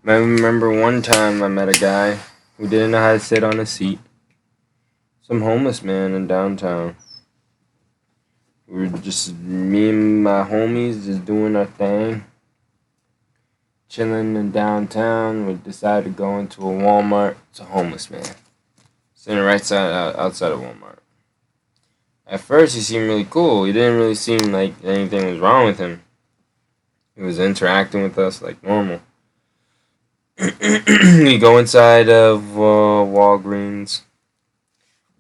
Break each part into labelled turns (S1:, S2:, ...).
S1: I remember one time I met a guy who didn't know how to sit on a seat. Some homeless man in downtown. We were just me and my homies just doing our thing, chilling in downtown. We decided to go into a Walmart. It's a homeless man sitting right outside of Walmart. At first, he seemed really cool. He didn't really seem like anything was wrong with him. He was interacting with us like normal. We go inside of Walgreens.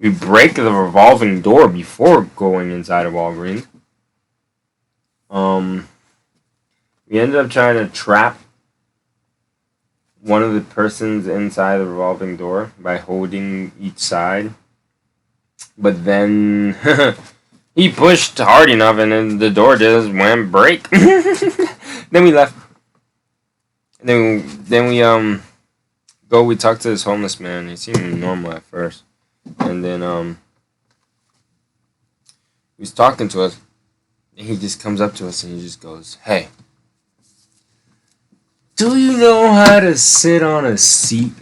S1: We break the revolving door before going inside of Walgreens. We ended up trying to trap one of the persons inside the revolving door by holding each side. But then he pushed hard enough and then the door just went break. Then we left. Then we talked to this homeless man. He seemed normal at first. And then he was talking to us. And he just comes up to us and he just goes, "Hey, do you know how to sit on a seat?"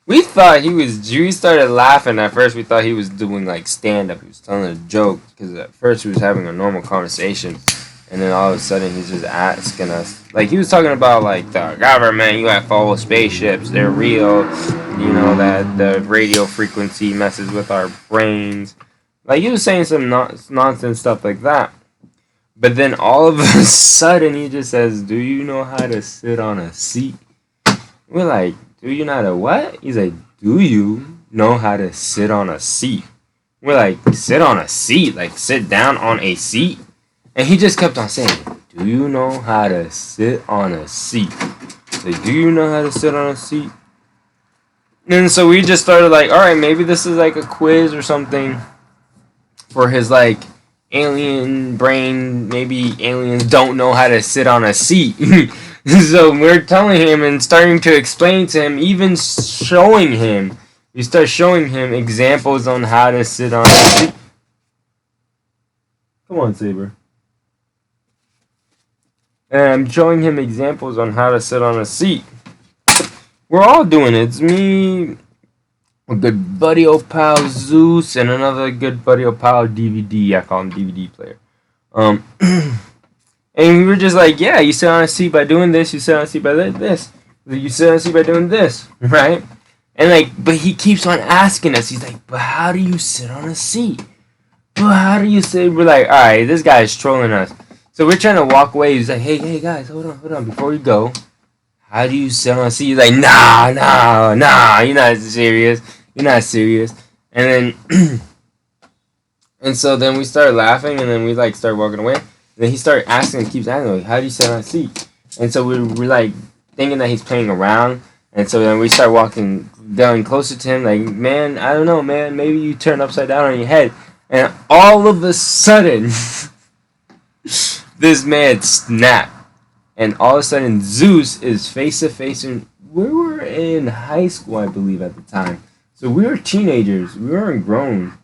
S1: We thought we started laughing at first. We thought he was doing like stand-up. He was telling a joke. Because at first he was having a normal conversation. And then all of a sudden he's just asking us. Like he was talking about like the government, UFO, spaceships, they're real. You know, that the radio frequency messes with our brains. Like he was saying some nonsense stuff like that. But then all of a sudden he just says, "Do you know how to sit on a seat?" We're like, "Do you know how to what?" He's like, "Do you know how to sit on a seat?" We're like, "Sit on a seat? Like sit down on a seat?" And he just kept on saying, "Do you know how to sit on a seat?" Like, "Do you know how to sit on a seat?" And so we just started like, alright, maybe this is like a quiz or something for his like alien brain. Maybe aliens don't know how to sit on a seat. So we're telling him and starting to explain to him, even showing him. We start showing him examples on how to sit on a seat. Come on, Saber. And I'm showing him examples on how to sit on a seat. We're all doing it. It's me, a good buddy old pal Zeus, and another good buddy old pal DVD. I call him DVD player. And we were just like, yeah, you sit on a seat by doing this. You sit on a seat by this. You sit on a seat by doing this, right? And like, but he keeps on asking us. He's like, "But how do you sit on a seat? But how do you sit?" We're like, all right, this guy is trolling us. So we're trying to walk away. He's like, hey guys, hold on, before we go. How do you sit on a seat? He's like, nah, you're not serious. And then, and so then we started laughing, and then we like started walking away. And then he started keeps asking, like, "How do you sit on a seat?" And so we're like thinking that he's playing around. And so then we start walking down closer to him, like, "Man, I don't know, man. Maybe you turn upside down on your head." And all of a sudden, this man snapped. And all of a sudden, Zeus is face to face. And we were in high school, I believe, at the time. So we were teenagers. We weren't grown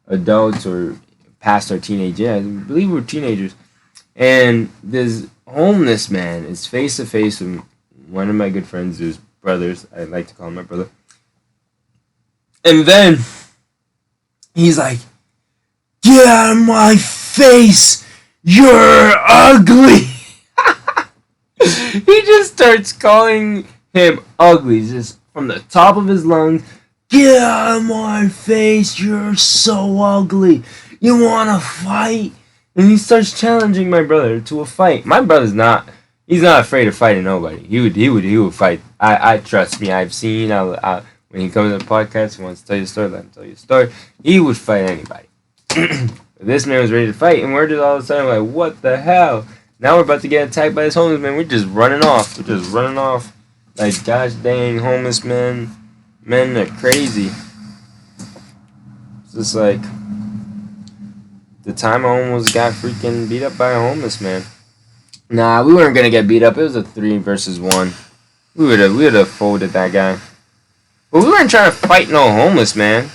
S1: adults or past our teenage years. I believe we were teenagers. And this homeless man is face to face with one of my good friends, Zeus' brothers. I like to call him my brother. And then he's like, "Get out of my face! You're ugly!" He just starts calling him ugly, just from the top of his lungs. "Get out of my face! You're so ugly! You wanna fight?" And he starts challenging my brother to a fight. My brother's not. He's not afraid of fighting nobody. He would fight. I trust me. I've seen. When he comes to the podcast, he wants to tell you a story. Let him tell you a story. He would fight anybody. This man was ready to fight, and we're just all of a sudden like, "What the hell?" Now we're about to get attacked by this homeless man. We're just running off. Like, gosh dang, homeless men. Men are crazy. It's just like the time I almost got freaking beat up by a homeless man. Nah, we weren't gonna get beat up. It was a 3 versus 1. We would have folded that guy. But we weren't trying to fight no homeless man.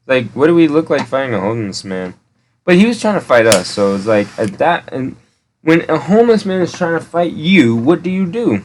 S1: Like, what do we look like fighting a homeless man? But he was trying to fight us. So it's like at that and when a homeless man is trying to fight you, what do you do?